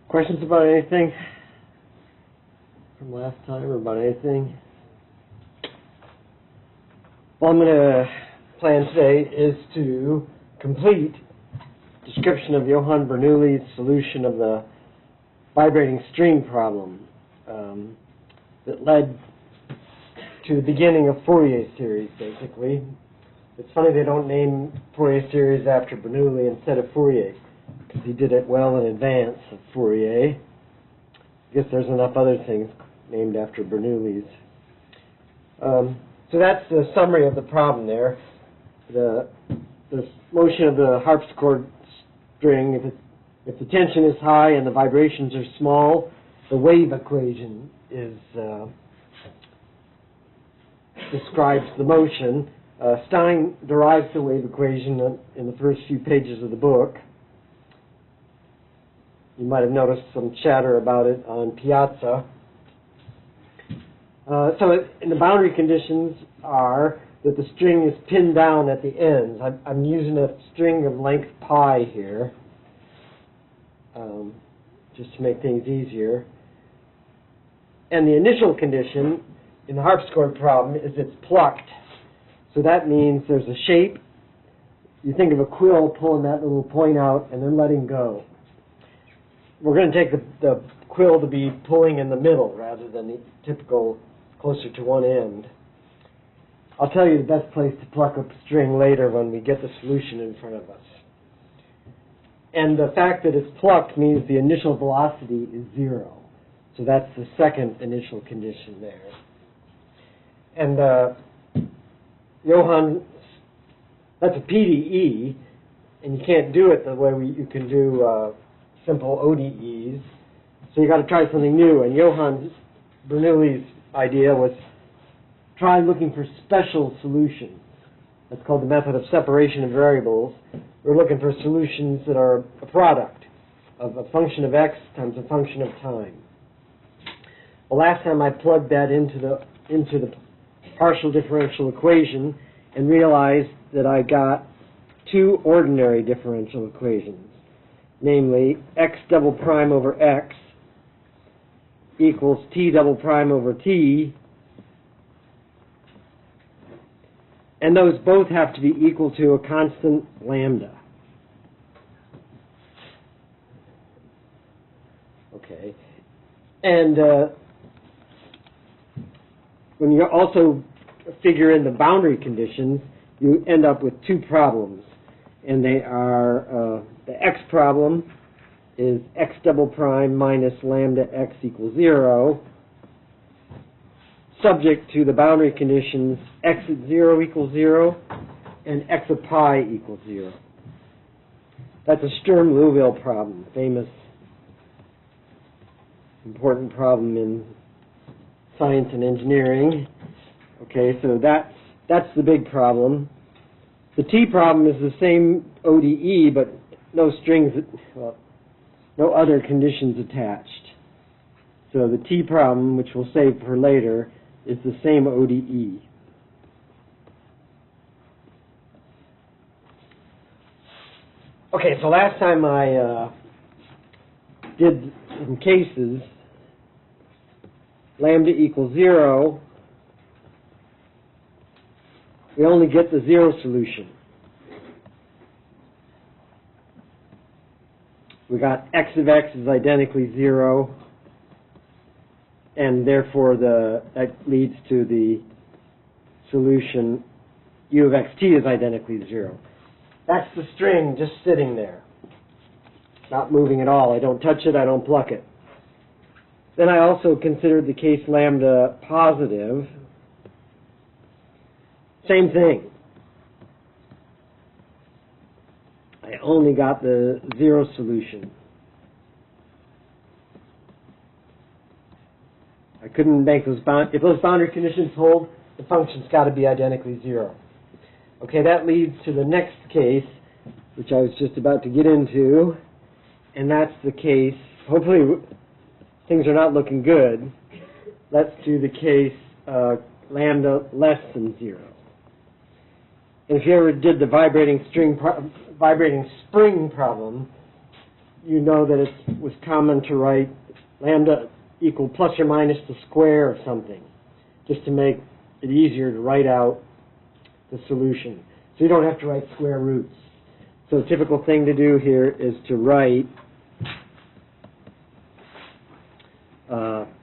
Questions about anything from last time or about anything? Well, I'm going to plan today is to complete description of Johann Bernoulli's solution of the vibrating string problem that led to the beginning of Fourier series, basically. It's funny they don't name Fourier series after Bernoulli instead of Fourier, because he did it well in advance of Fourier. I guess there's enough other things named after Bernoulli's. So that's the summary of the problem there. The motion of the harpsichord string, if the tension is high and the vibrations are small, the wave equation describes the motion. Stein derives the wave equation in the first few pages of the book. You might have noticed some chatter about it on Piazza. And the boundary conditions are that the string is pinned down at the ends. I'm using a string of length pi here, just to make things easier. And the initial condition in the harpsichord problem is it's plucked. So that means there's a shape. You think of a quill pulling that little point out and then letting go. We're going to take the quill to be pulling in the middle rather than the typical closer to one end. I'll tell you the best place to pluck a string later when we get the solution in front of us. And the fact that it's plucked means the initial velocity is 0. So that's the second initial condition there. And Johann, that's a PDE, and you can't do it the way you can do simple ODEs. So you got to try something new. And Johann Bernoulli's idea was try looking for special solutions. That's called the method of separation of variables. We're looking for solutions that are a product of a function of x times a function of time. Well, last time I plugged that into the partial differential equation and realized that I got two ordinary differential equations, namely x double prime over x equals t double prime over t, and those both have to be equal to a constant lambda. Okay, and when you also figure in the boundary conditions, you end up with two problems, and they are the x problem is x double prime minus lambda x equals 0, subject to the boundary conditions x at 0 equals 0 and x of pi equals 0. That's a Sturm-Liouville problem, famous, important problem in science and engineering. Okay, so that's the big problem. The T problem is the same ODE, but no strings, well, no other conditions attached. So the T problem, which we'll save for later, is the same ODE. Okay, so last time I did some cases, lambda equals 0, we only get the 0 solution. We got x of x is identically 0, and therefore that leads to the solution u of xt is identically 0. That's the string just sitting there, not moving at all. I don't touch it, I don't pluck it. Then I also considered the case lambda positive. Same thing. I only got the 0 solution. I couldn't make those if those boundary conditions hold, the function's got to be identically 0. Okay, that leads to the next case, which I was just about to get into, and that's the case, hopefully things are not looking good. Let's do the case lambda less than 0. And if you ever did the vibrating spring problem, you know that it was common to write lambda equal plus or minus the square of something, just to make it easier to write out the solution. So you don't have to write square roots. So the typical thing to do here is to write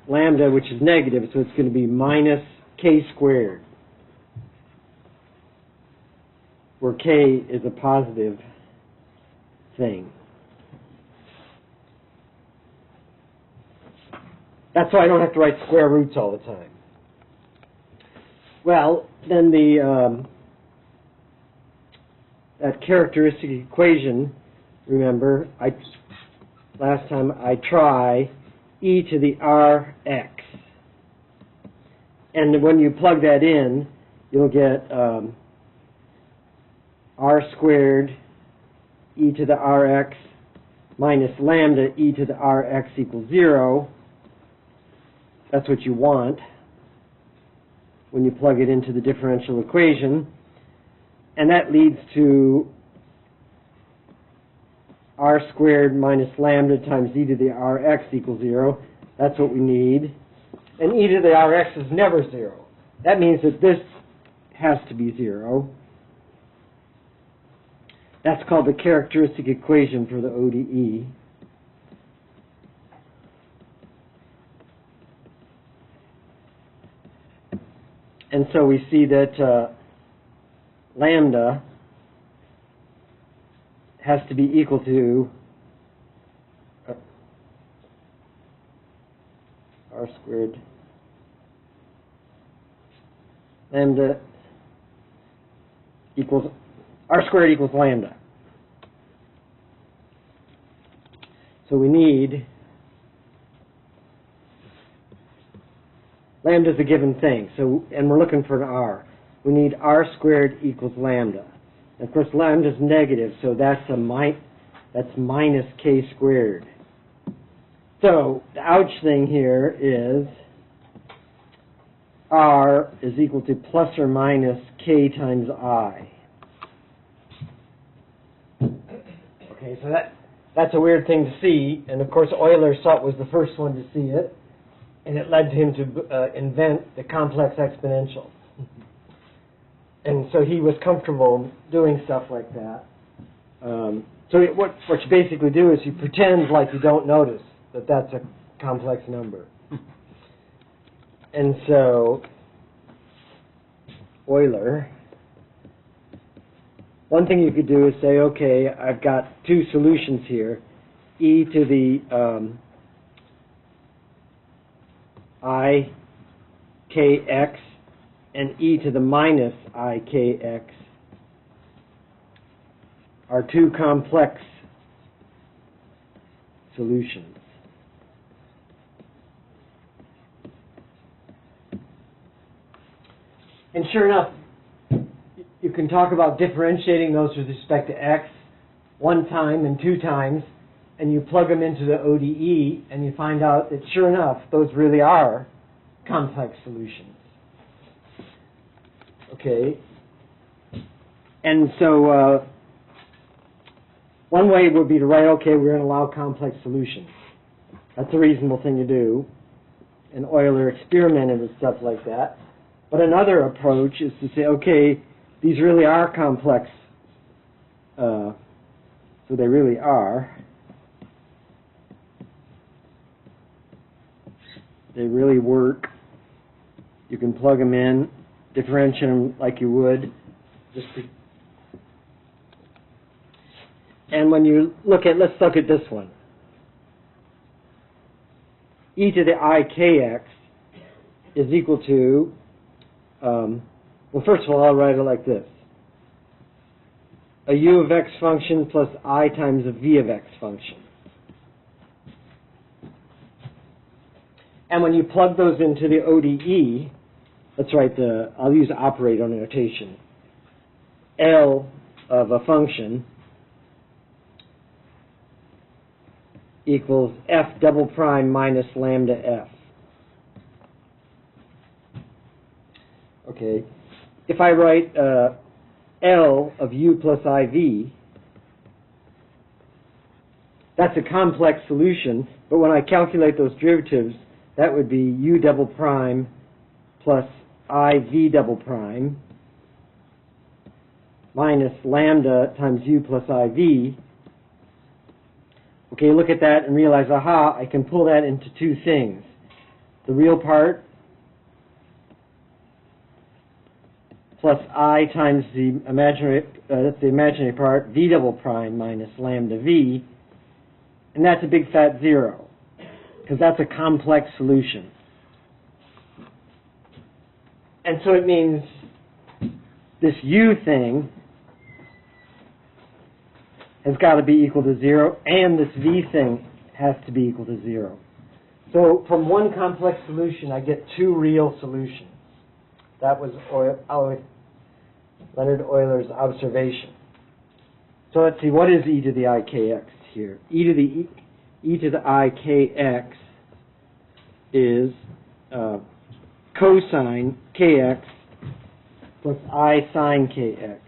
lambda, which is negative, so it's going to be minus k squared, where k is a positive thing. That's why I don't have to write square roots all the time. Well, then that characteristic equation, remember, last time I try e to the rx. And when you plug that in, you'll get r squared e to the rx minus lambda e to the rx equals 0. That's what you want when you plug it into the differential equation. And that leads to r squared minus lambda times e to the rx equals 0. That's what we need. And e to the rx is never 0. That means that this has to be 0. That's called the characteristic equation for the ODE. And so we see that lambda has to be equal to r squared. Lambda equals r squared equals lambda. So we need lambda is a given thing. So, and we're looking for an r. We need r squared equals lambda. And of course, lambda is negative, so that's minus k squared. So the ouch thing here is r is equal to plus or minus k times I. Okay, so that's a weird thing to see, and of course Euler was the first one to see it, and it led to him to invent the complex exponential. And so he was comfortable doing stuff like that. So what you basically do is you pretend like you don't notice that that's a complex number. And so Euler, one thing you could do is say, okay, I've got two solutions here, e to the ikx and e to the minus ikx are two complex solutions. And sure enough, you can talk about differentiating those with respect to x one time and two times, and you plug them into the ODE, and you find out that sure enough, those really are complex solutions. Okay? And so one way would be to write, okay, we're going to allow complex solutions. That's a reasonable thing to do. And Euler experimented with stuff like that. But another approach is to say, okay, these really are complex, so they really are. They really work. You can plug them in, differentiate them like you would. And when you let's look at this one. E to the ikx is equal to, well, first of all, I'll write it like this. A u of x function plus I times a v of x function. And when you plug those into the ODE, let's write I'll use operator notation. L of a function equals f double prime minus lambda f. Okay. If I write L of u plus iv That's a complex solution, but when I calculate those derivatives, that would be u double prime plus iv double prime minus lambda times u plus iv. Okay, look at that and realize, aha, I can pull that into two things. The real part plus I times the imaginary part, v double prime minus lambda v, and that's a big fat zero, because that's a complex solution. And so it means this u thing has got to be equal to 0, and this v thing has to be equal to 0. So from one complex solution, I get two real solutions. That was Leonard Euler's observation. So let's see, what is e to the I kx here? E to the I kx is cosine kx plus I sine kx.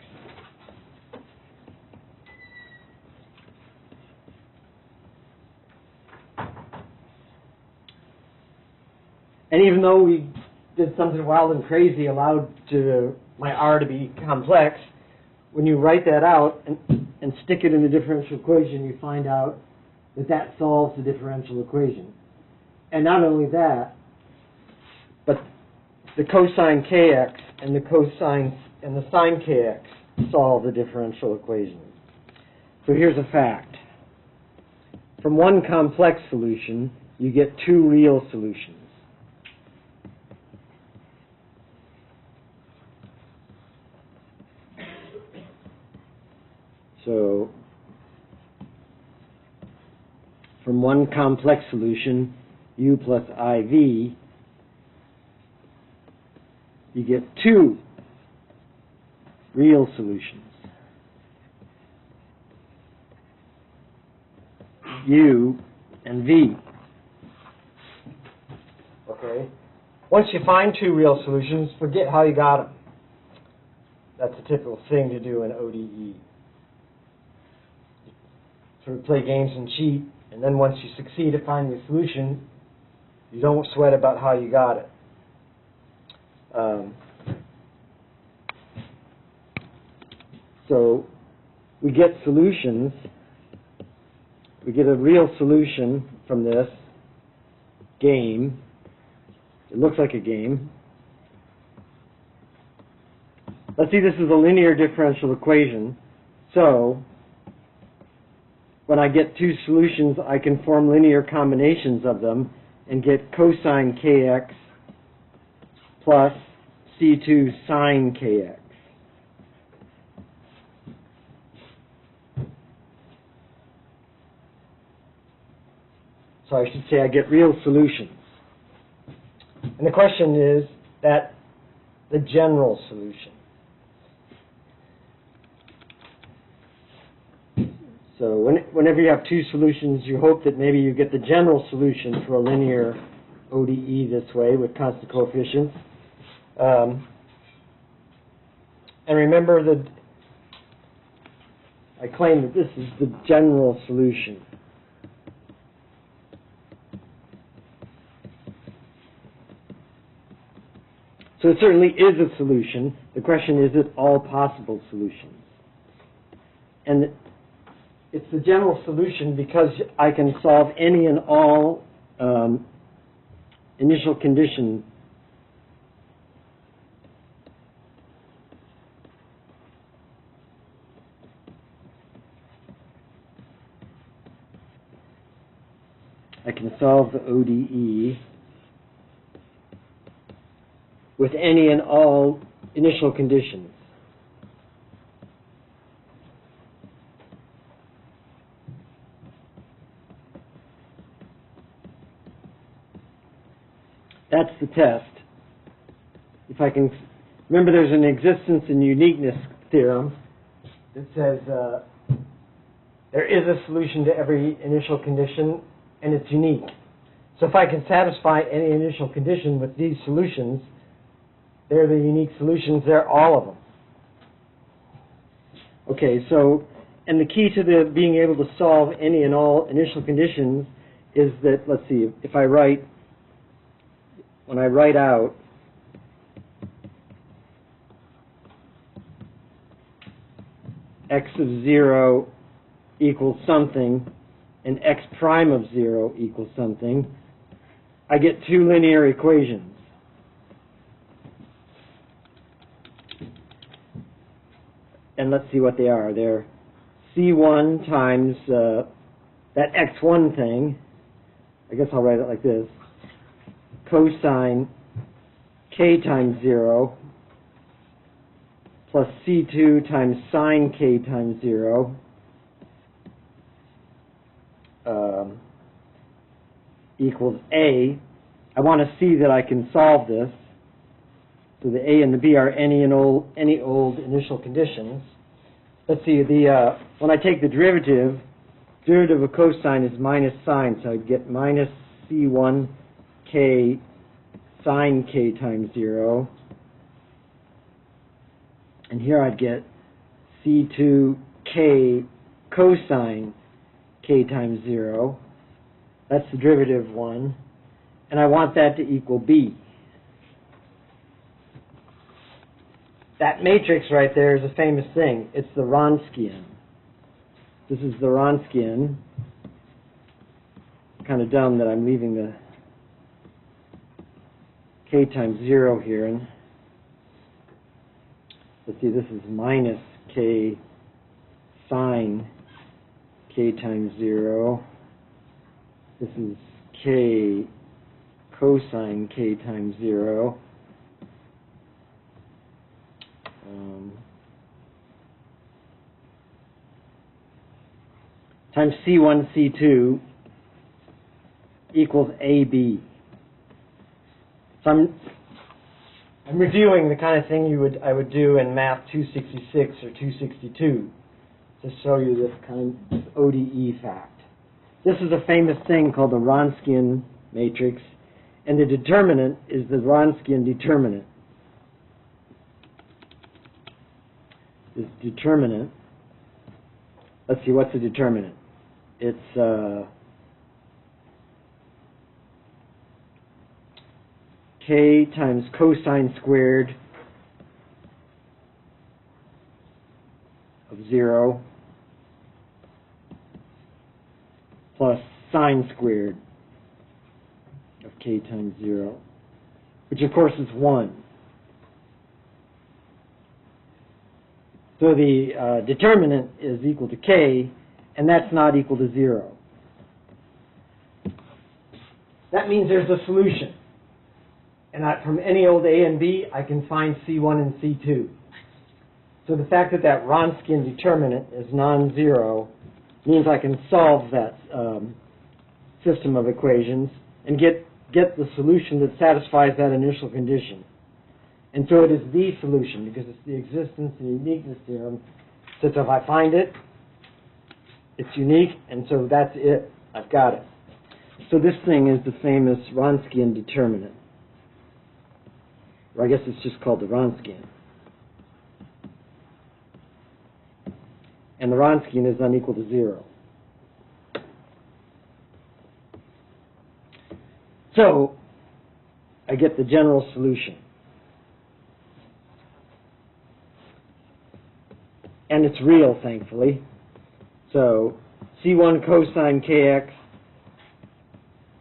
And even though we did something wild and crazy, allowed my r to be complex, when you write that out and stick it in the differential equation, you find out that solves the differential equation. And not only that, but the cosine kx and the cosine and the sine kx solve the differential equation. So here's a fact. From one complex solution, you get two real solutions. So, from one complex solution, u plus iv, you get two real solutions, u and v. Okay. Once you find two real solutions, forget how you got them. That's a typical thing to do in ODE. Sort of play games and cheat, and then once you succeed at finding a solution, you don't sweat about how you got it. So we get solutions. We get a real solution from this game. It looks like a game. Let's see, this is a linear differential equation. So when I get two solutions, I can form linear combinations of them and get cosine kx plus C2 sine kx. So I should say I get real solutions. And the question is that the general solution. So whenever you have two solutions, you hope that maybe you get the general solution for a linear ODE this way with constant coefficients. And remember that I claim that this is the general solution. So it certainly is a solution. The question is it all possible solutions? And it's the general solution because I can solve any and all initial condition I can solve the ODE with any and all initial conditions. That's the test. If I can remember, there's an existence and uniqueness theorem that says there is a solution to every initial condition and it's unique. So if I can satisfy any initial condition with these solutions, they're the unique solutions, they're all of them. Okay, so And the key to being able to solve any and all initial conditions is that, let's see, if I write, when I write out x of 0 equals something and x prime of 0 equals something, I get two linear equations. And let's see what they are. They're C1 times that x1 thing, I guess I'll write it like this, cosine k times 0 plus C2 times sine k times 0 equals A. I want to see that I can solve this. So the A and the B are any old initial conditions. Let's see, when I take the derivative of cosine is minus sine, so I'd get minus C1k sine k times 0. And here I'd get C2k cosine k times 0. That's the derivative one. And I want that to equal B. That matrix right there is a famous thing. It's the Wronskian. This is the Wronskian. Kind of dumb that I'm leaving the k times 0 here. And let's see, this is minus k sine k times 0. This is k cosine k times 0. Times C1, C2 equals AB. So I'm reviewing the kind of thing I would do in Math 266 or 262 to show you this kind of ODE fact. This is a famous thing called the Wronskian matrix, and the determinant is the Wronskian determinant. This determinant, let's see, what's the determinant? It's k times cosine squared of 0 plus sine squared of k times 0, which of course is 1. So the determinant is equal to k, and that's not equal to 0. That means there's a solution. And from any old A and B, I can find C1 and C2. So the fact that that Wronskian determinant is non-zero means I can solve that system of equations and get the solution that satisfies that initial condition. And so it is the solution because it's the existence and uniqueness theorem. So if I find it, it's unique, and so that's it. I've got it. So this thing is the famous Wronskian determinant. Or I guess it's just called the Wronskian. And the Wronskian is unequal to 0. So I get the general solution. And it's real, thankfully. So C1 cosine kx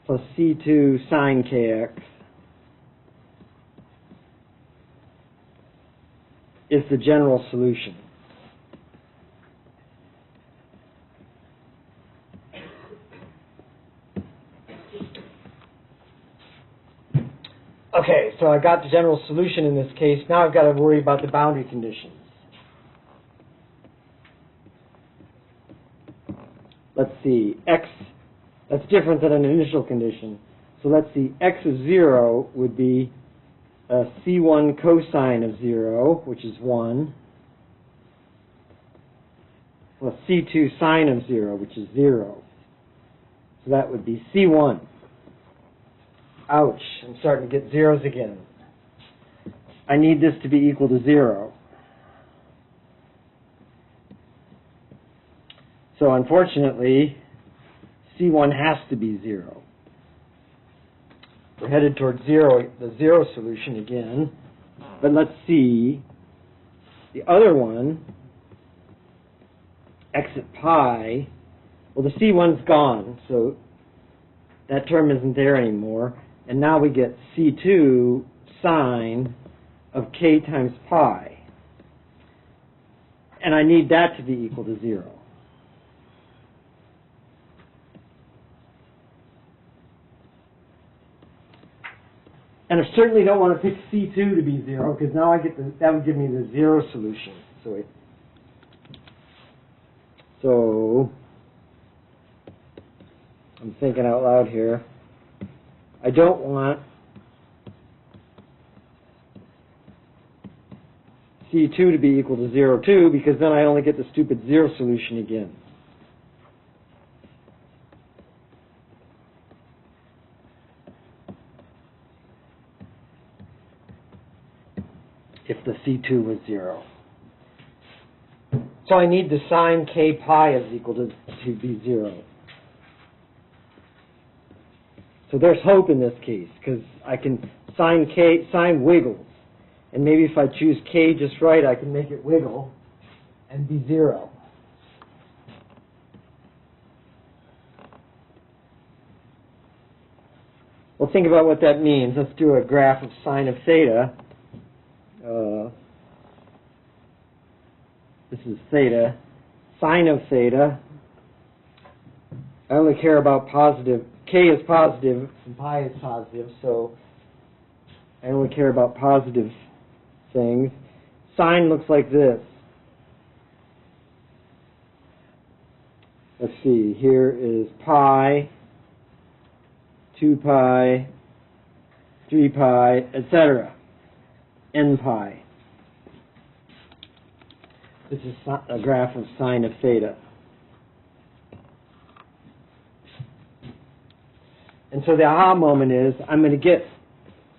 plus C2 sine kx is the general solution. Okay, so I got the general solution in this case. Now I've got to worry about the boundary conditions. Let's see, x, that's different than an initial condition. So let's see, x of 0 would be C1 cosine of 0, which is 1, plus C2 sine of 0, which is 0. So that would be C1. Ouch, I'm starting to get zeros again. I need this to be equal to 0. So unfortunately, C1 has to be 0. We're headed towards 0, the 0 solution again. But let's see, the other one, x at pi, well, the C1's gone, so that term isn't there anymore. And now we get C2 sine of k times pi. And I need that to be equal to 0. And I certainly don't want to pick C2 to be 0, because now I get that would give me the 0 solution. So I'm thinking out loud here. I don't want C2 to be equal to 0 too, because then I only get the stupid 0 solution again. If the C2 was 0. So I need the sine k pi is equal to be 0. So there's hope in this case, because I can sine wiggles. And maybe if I choose k just right, I can make it wiggle and be 0. Well, think about what that means. Let's do a graph of sine of theta. This is theta. Sine of theta. I only care about positive. K is positive and pi is positive, so I only care about positive things. Sine looks like this. Let's see. Here is pi, 2 pi, 3 pi, etc. N pi. This is a graph of sine of theta. And so the aha moment is I'm going to get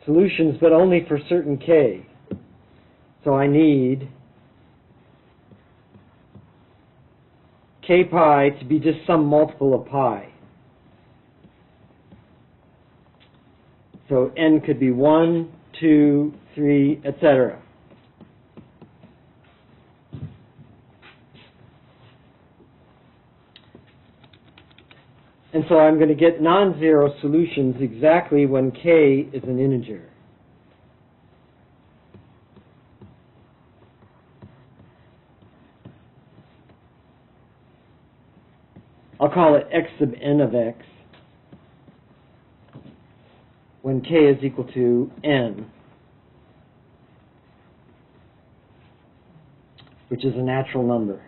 solutions, but only for certain k. So I need k pi to be just some multiple of pi. So n could be 1, 2, 3, etc. And so I'm going to get non-zero solutions exactly when k is an integer. I'll call it x sub n of x when k is equal to n, which is a natural number.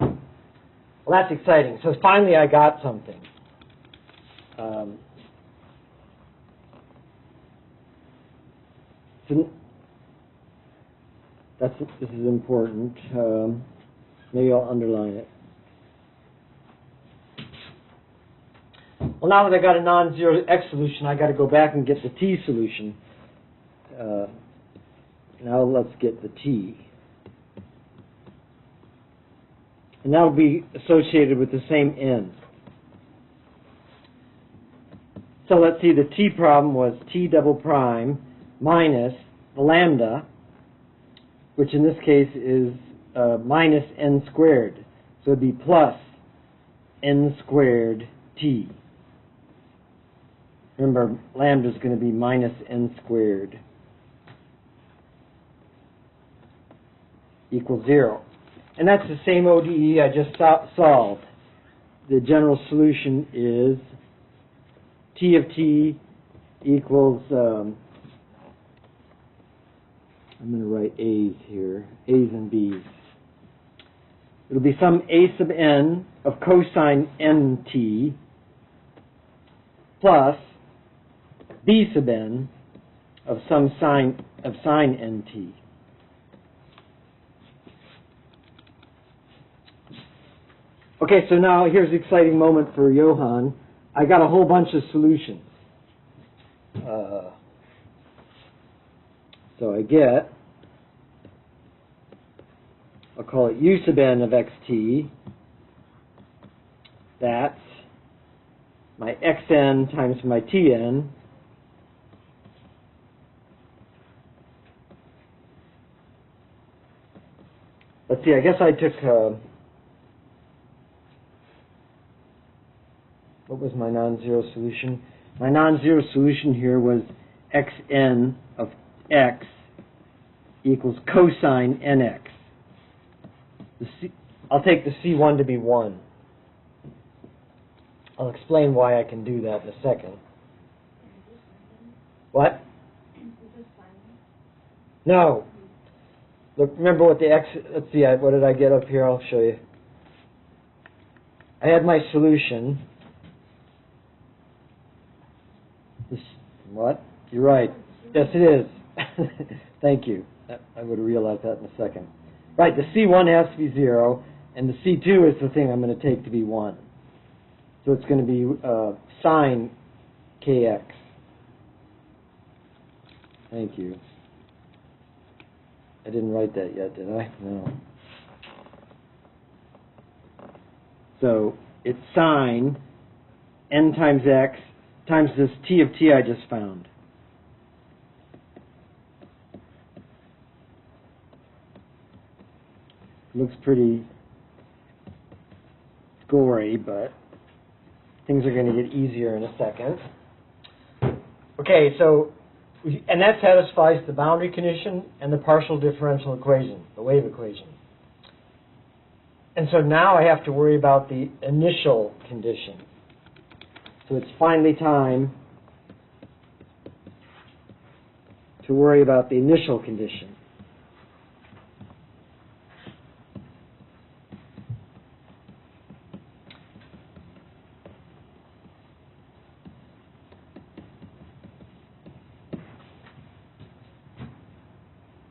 Well, that's exciting. So finally I got something. This is important. Maybe I'll underline it. Well, now that I got a non-zero x solution, I got to go back and get the t solution. Now let's get the t. And that will be associated with the same n. So let's see, the t problem was t double prime minus the lambda, which in this case is minus n squared. So it would be plus n squared t. Remember, lambda is going to be minus n squared equals 0. And that's the same ODE I just solved. The general solution is T of t equals, I'm going to write A's here, A's and B's. It'll be some A sub n of cosine nt plus B sub n of some sine nt. Okay, so now here's the exciting moment for Johann. I got a whole bunch of solutions. So I get I'll call it u sub n of xt. That's my xn times my tn. Let's see, I guess I took, what was my non-zero solution? My non-zero solution here was xn of x equals cosine nx. I'll take the C1 to be 1. I'll explain why I can do that in a second. What? No. Look, remember what the x, let's see, what did I get up here? I'll show you. I had my solution. This, what? You're right. Yes, it is. Thank you. I would have realized that in a second. Right, the C1 has to be 0, and the C2 is the thing I'm going to take to be 1. So it's going to be sine kx. Thank you. I didn't write that yet, did I? No. So it's sine n times x times this t of t I just found. Looks pretty gory, but things are going to get easier in a second. Okay, so, and that satisfies the boundary condition and the partial differential equation, the wave equation. And so now I have to worry about the initial condition. So it's finally time to worry about the initial condition.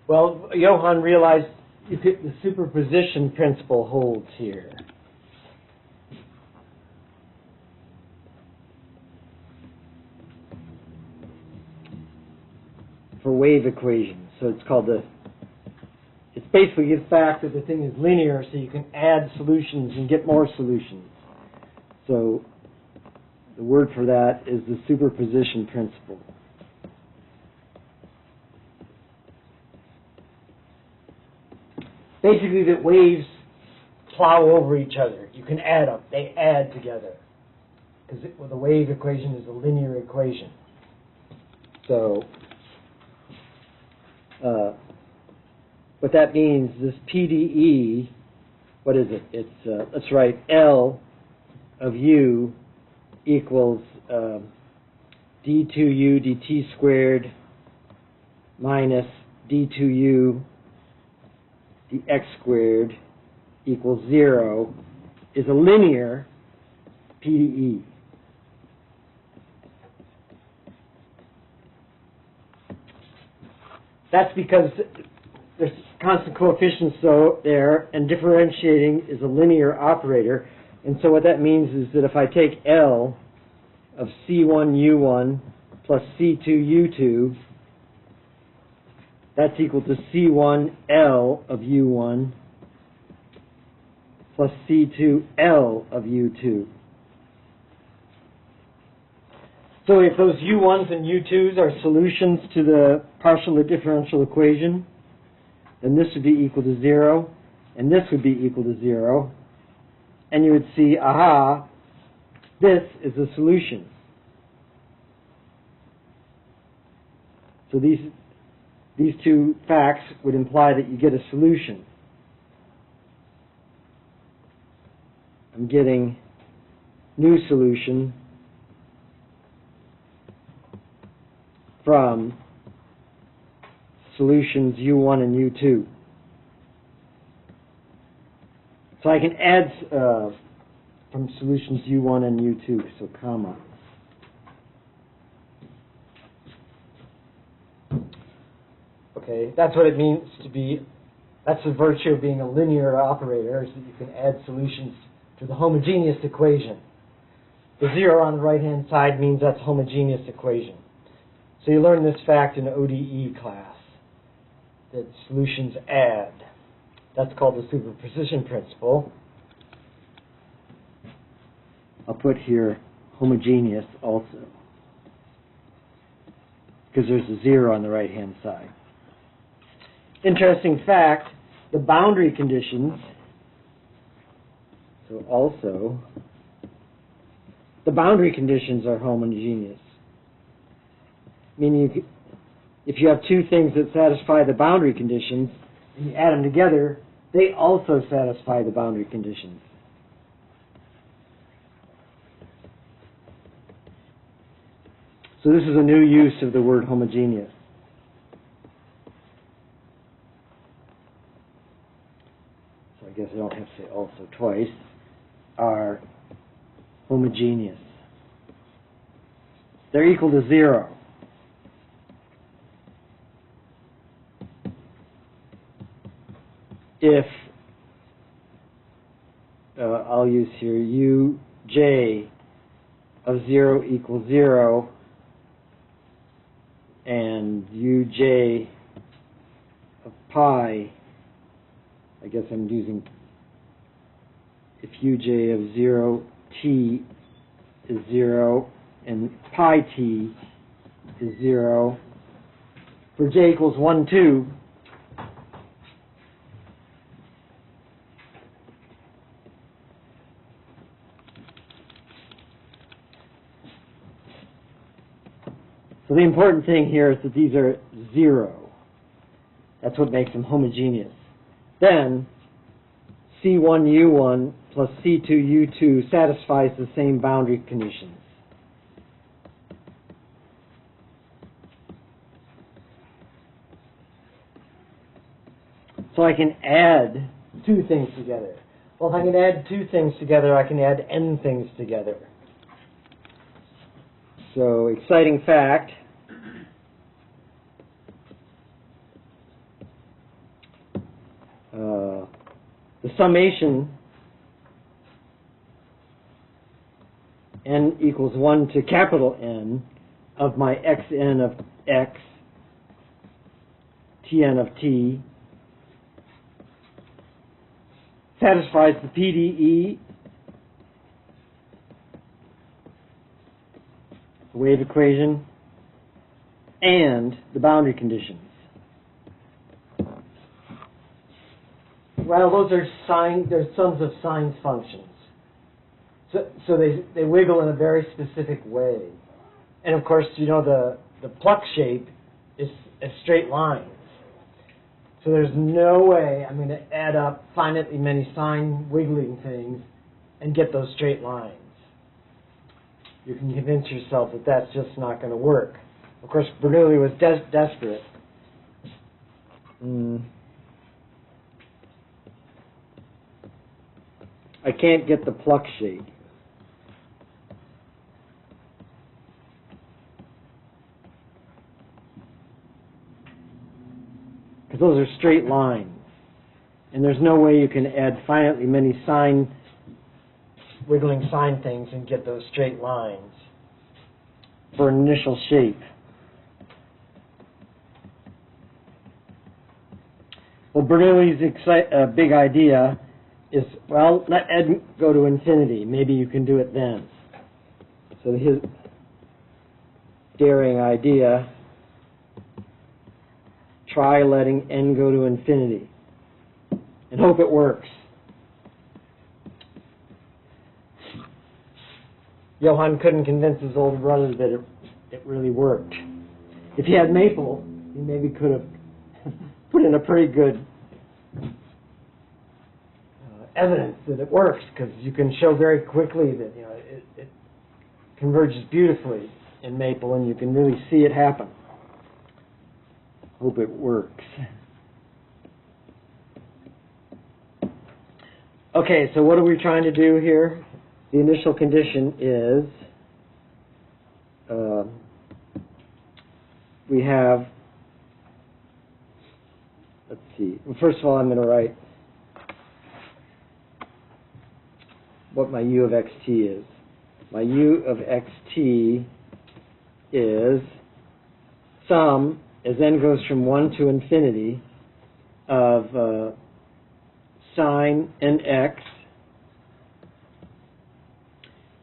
Well, Johann realized the superposition principle holds here. For wave equations. So it's called it's basically the fact that the thing is linear, so you can add solutions and get more solutions. So the word for that is the superposition principle. Basically, that waves plow over each other. You can add them. They add together. Because the wave equation is a linear equation. So, what that means, this PDE, what is it? It's, let's write L of U equals D2U dt squared minus D2U dx squared equals 0 is a linear PDE. That's because there's constant coefficients there, and differentiating is a linear operator. And so what that means is that if I take L of C1U1 plus C2U2, that's equal to C1L of U1 plus C2L of U2. So if those U1s and U2s are solutions to the partial differential equation, then this would be equal to 0, and this would be equal to 0. And you would see, aha, this is a solution. So these two facts would imply that you get a solution. I'm getting new solution from solutions U1 and U2. So I can add from solutions U1 and U2, so comma. Okay, that's what it means to be, that's the virtue of being a linear operator, is that you can add solutions to the homogeneous equation. The 0 on the right-hand side means that's a homogeneous equation. So you learn this fact in ODE class, that solutions add That's called the superposition principle. I'll put here homogeneous also, because there's a 0 on the right-hand side. Interesting fact, the boundary conditions, so also, the boundary conditions are homogeneous. Meaning if you have two things that satisfy the boundary conditions, and you add them together, they also satisfy the boundary conditions. So this is a new use of the word homogeneous. So I guess I don't have to say also twice. Are homogeneous. They're equal to 0. If I'll use here uj of 0 equals 0 and uj of pi, I guess I'm using, if uj of 0 t is 0 and pi t is 0, for j equals 1, 2, so the important thing here is that these are 0. That's what makes them homogeneous. Then C1U1 plus C2U2 satisfies the same boundary conditions. So I can add two things together. Well, if I can add two things together, I can add n things together. So, exciting fact. The summation n equals 1 to capital N of my xn of x, tn of t, satisfies the PDE, the wave equation, and the boundary conditions. Well, those are they're sums of sine functions. So they wiggle in a very specific way. And of course, you know, the Pluck shape is straight lines. So there's no way I'm going to add up finitely many sine wiggling things and get those straight lines. You can convince yourself that that's just not going to work. Of course, Bernoulli was desperate. I can't get the Pluck shape. Because those are straight lines. And there's no way you can add finitely many wiggling sine things and get those straight lines for an initial shape. Well, Bernoulli's big idea is, well, let n go to infinity. Maybe you can do it then. So his daring idea, try letting n go to infinity and hope it works. Johann couldn't convince his older brother that it really worked. If he had Maple, he maybe could have put in a pretty good evidence that it works, because you can show very quickly that it converges beautifully in Maple, and you can really see it happen. Hope it works. Okay, so what are we trying to do here? The initial condition is we have, let's see, well, first of all I'm going to write what my u of xt is. My u of xt is sum, as n goes from 1 to infinity, of sine nx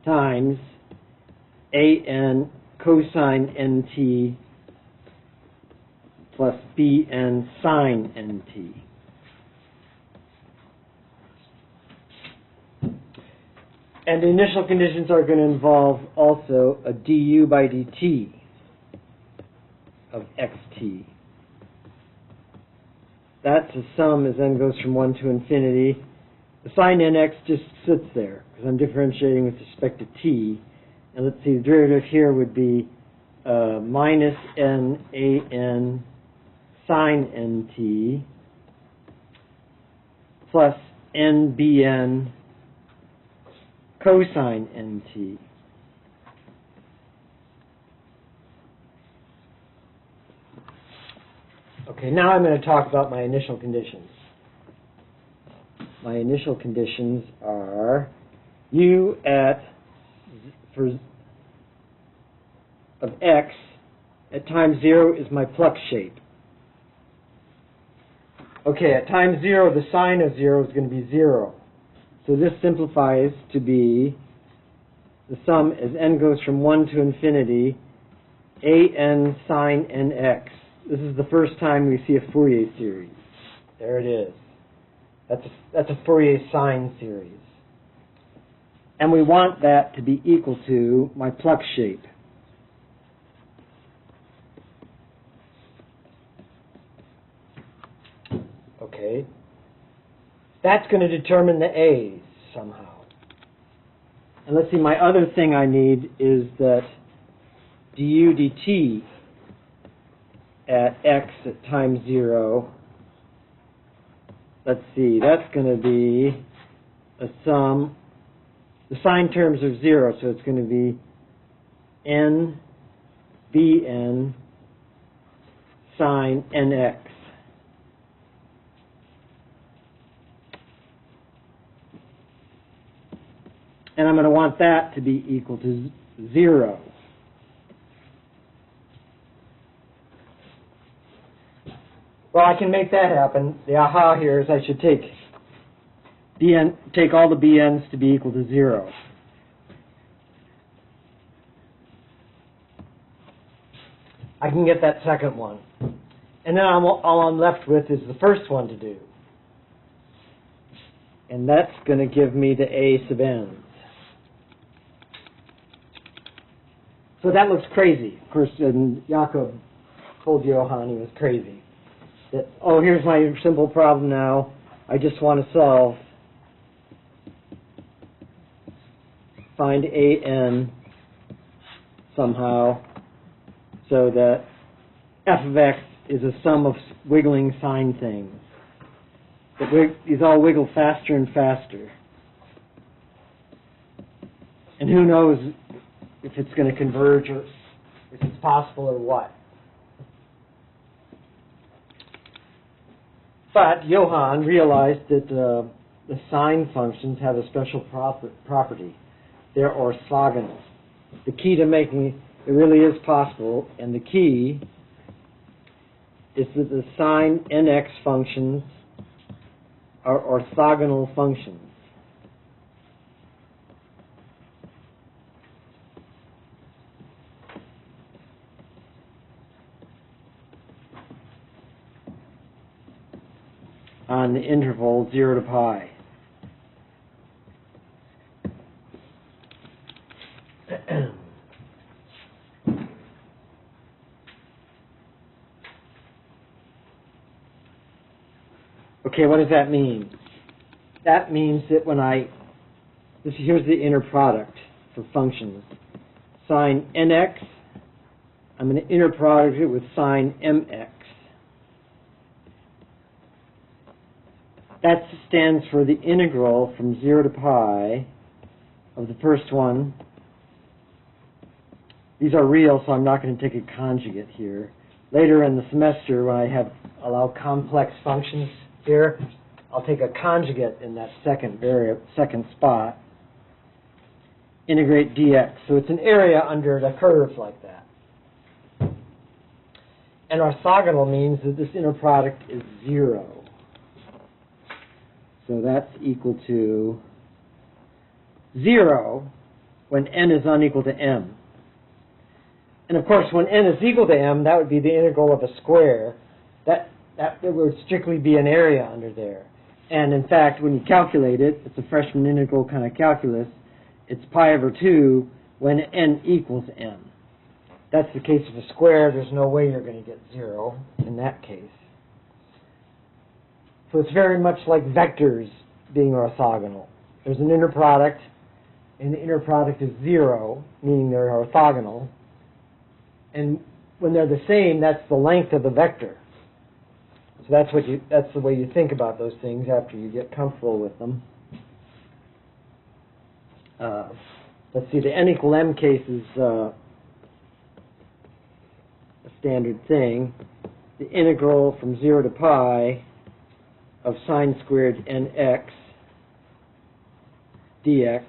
times an cosine nt plus bn sine nt. And the initial conditions are going to involve also a du by dt of xt. That's a sum as n goes from 1 to infinity. The sine nx just sits there because I'm differentiating with respect to t. And let's see, the derivative here would be minus n an sine nt plus n bn cosine nt. Okay, now I'm going to talk about my initial conditions. My initial conditions are u of x at time 0 is my flux shape. Okay, at time 0, the sine of 0 is going to be 0. So this simplifies to be the sum as n goes from 1 to infinity, an sine nx. This is the first time we see a Fourier series. There it is. That's a Fourier sine series. And we want that to be equal to my flux shape. Okay. That's going to determine the a's somehow. And let's see, my other thing I need is that du dt at x at time 0, let's see, that's going to be a sum. The sine terms are 0, so it's going to be n bn sine nx. And I'm going to want that to be equal to 0. Well, I can make that happen. The aha here is I should take all the bn's to be equal to 0. I can get that second one. And then all I'm left with is the first one to do. And that's going to give me the a sub n's. So that looks crazy. Of course, and Jakob told Johann he was crazy. That, oh, here's my simple problem now. I just want to solve. Find an somehow so that f of x is a sum of wiggling sine things. These all wiggle faster and faster. And who knows if it's going to converge or if it's possible or what. But Johann realized that the sine functions have a special property. They're orthogonal. The key to making it really is possible, and the key is that the sine nx functions are orthogonal functions. On the interval 0 to pi. Okay, what does that mean? That means that when here's the inner product for functions. Sine nx, I'm going to inner product it with sine mx. That stands for the integral from 0 to pi of the first one. These are real, so I'm not going to take a conjugate here. Later in the semester, when I allow complex functions here, I'll take a conjugate in that second spot. Integrate dx. So it's an area under the curve like that. And orthogonal means that this inner product is 0. So that's equal to 0 when n is unequal to m. And of course, when n is equal to m, that would be the integral of a square. That would strictly be an area under there. And in fact, when you calculate it, it's a freshman integral kind of calculus, it's pi over 2 when n equals m. That's the case of a square. There's no way you're going to get 0 in that case. So it's very much like vectors being orthogonal. There's an inner product, and the inner product is 0, meaning they're orthogonal. And when they're the same, that's the length of the vector. So that's the way you think about those things after you get comfortable with them. Let's see, the n equal m case is a standard thing. The integral from 0 to pi of sine squared nx dx.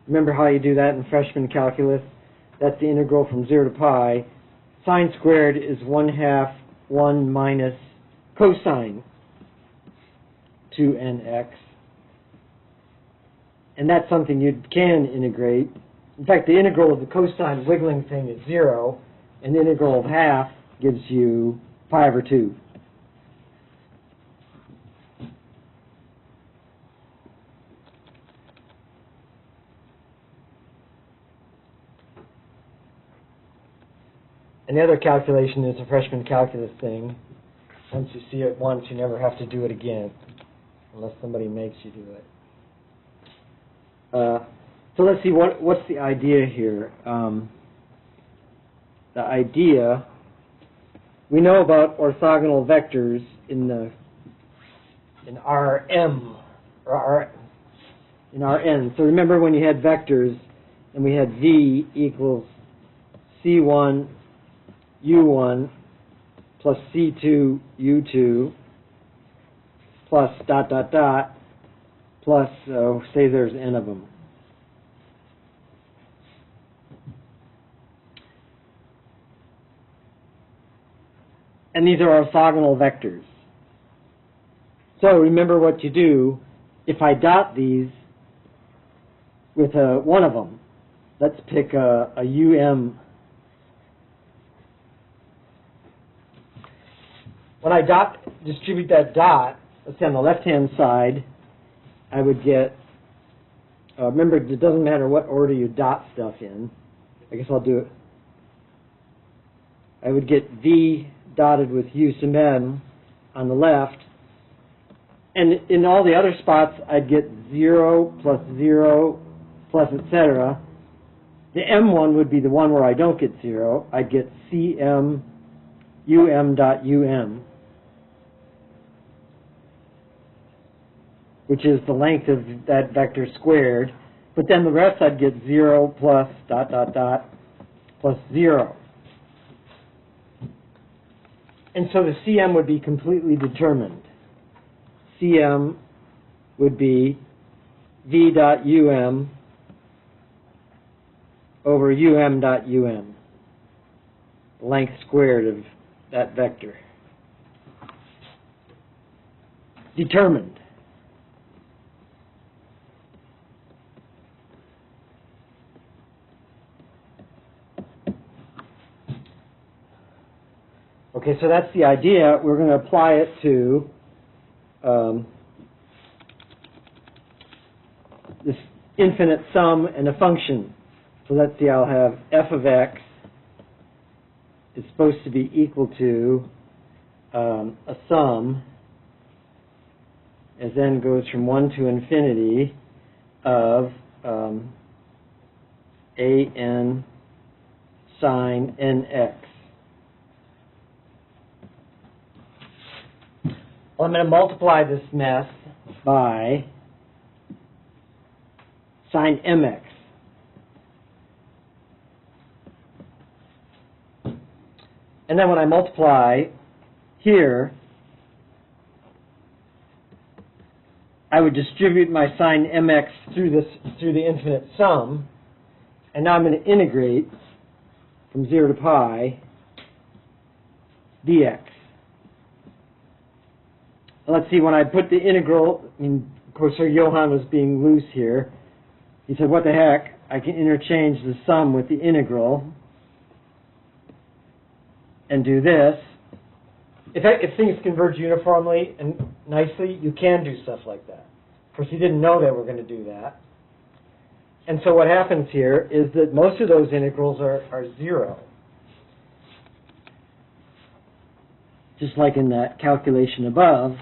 Remember how you do that in freshman calculus? That's the integral from 0 to pi. Sine squared is 1/2 1 minus cosine 2nx. And that's something you can integrate. In fact, the integral of the cosine wiggling thing is 0, and the integral of half gives you pi over 2. And the other calculation is a freshman calculus thing. Once you see it once, you never have to do it again, unless somebody makes you do it. So let's see, what's the idea here? The idea, we know about orthogonal vectors in Rm, or in Rn. So remember when you had vectors, and we had V equals C1 U1 plus C2 U2 plus ... plus, say there's n of them. And these are orthogonal vectors. So remember what you do. If I dot these with one of them, let's pick a When I distribute that dot, let's say on the left-hand side, I would get, remember, it doesn't matter what order you dot stuff in. I guess I'll do it. I would get V dotted with U sub n on the left. And in all the other spots, I'd get 0 plus 0 plus etc. The M1 would be the one where I don't get 0. I'd get CM dot UM, which is the length of that vector squared. But then the rest I'd get 0 plus ... plus 0. And so the CM would be completely determined. CM would be V dot UM over UM dot UM, the length squared of that vector. Determined. Okay, so that's the idea. We're going to apply it to this infinite sum and a function. So let's see, I'll have f of x is supposed to be equal to a sum as n goes from 1 to infinity of an sine nx. Well, I'm going to multiply this mess by sine mx. And then when I multiply here, I would distribute my sine mx through the infinite sum, and now I'm going to integrate from 0 to pi dx. let's see, when I put the integral, I mean, of course, Sir Johann was being loose here. He said, what the heck, I can interchange the sum with the integral and do this. If things converge uniformly and nicely, you can do stuff like that. Of course, he didn't know they were going to do that. And so what happens here is that most of those integrals are 0. Just like in that calculation above.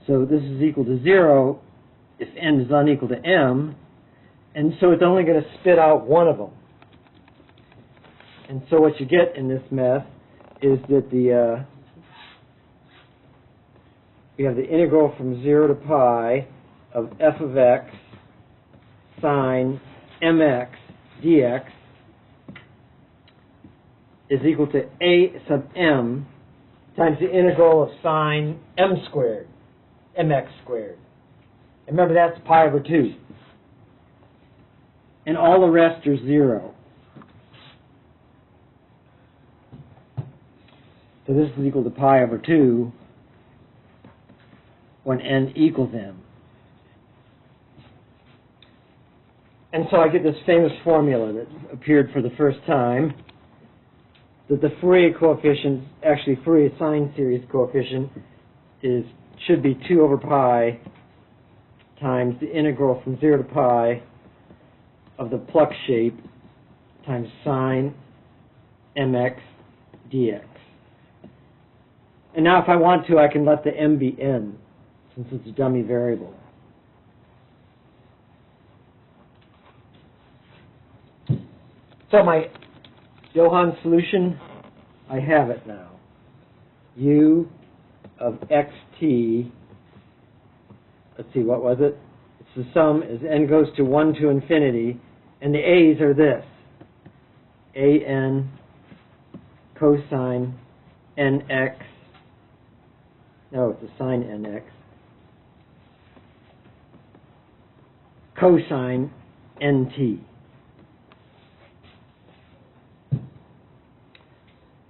So this is equal to 0 if n is unequal to m. And so it's only going to spit out one of them. And so what you get in this meth is that you have the integral from 0 to pi of f of x sine mx dx is equal to a sub m times the integral of sine m squared, mx squared. And remember, that's pi over 2. And all the rest are 0. So this is equal to pi over 2 when n equals m. And so I get this famous formula that appeared for the first time, that the Fourier coefficient, actually Fourier sine series coefficient, should be 2 over pi times the integral from 0 to pi of the Pluck shape times sine mx dx. And now if I want to, I can let the m be n, since it's a dummy variable. So my Johann solution, I have it now. U of xt, let's see, what was it? It's the sum as n goes to 1 to infinity, and the a's are this. an cosine nx, no, it's a sine nx, cosine nt.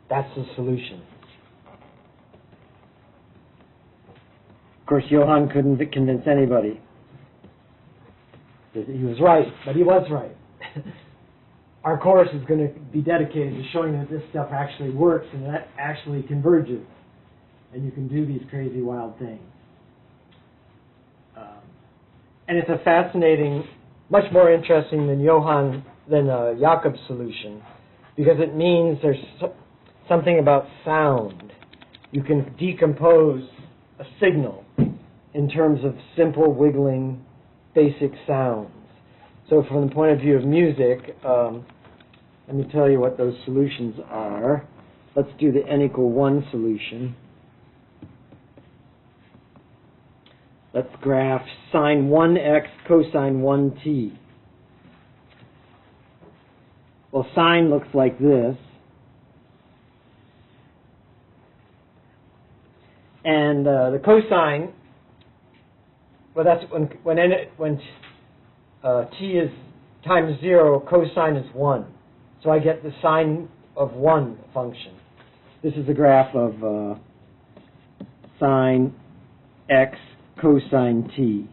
That's the solution. Of course, Johann couldn't convince anybody. He was right, but he was right. Our course is going to be dedicated to showing that this stuff actually works and that actually converges. And you can do these crazy, wild things. And it's a fascinating, much more interesting than Jakob's solution, because it means there's something about sound. You can decompose a signal in terms of simple, wiggling, basic sounds. So from the point of view of music, let me tell you what those solutions are. Let's do the n equal 1 solution. Let's graph sine 1x cosine 1t. Well, sine looks like this. And the cosine, well, that's when t is times 0, cosine is 1. So I get the sine of 1 function. This is the graph of sine x cosine t.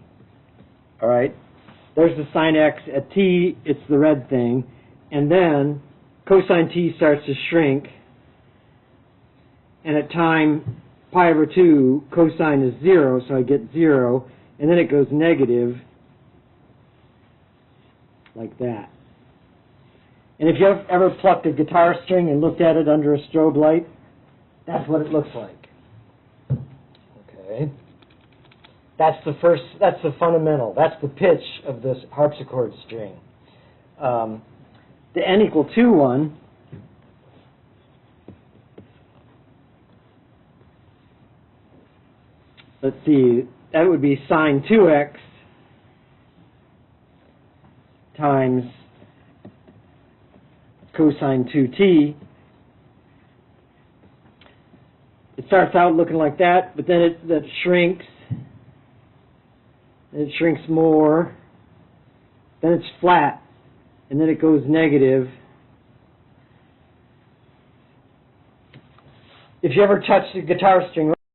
All right? There's the sine x. At t, it's the red thing. And then cosine t starts to shrink. And at time pi over 2, cosine is 0, so I get 0. And then it goes negative, like that. And if you've ever plucked a guitar string and looked at it under a strobe light, that's what it looks like. Okay. That's the fundamental. That's the pitch of this harpsichord string. The n equal 2 one, let's see, that would be sine 2x times cosine 2t. It starts out looking like that, but then that shrinks. It shrinks more. Then it's flat, and then it goes negative. If you ever touch the guitar string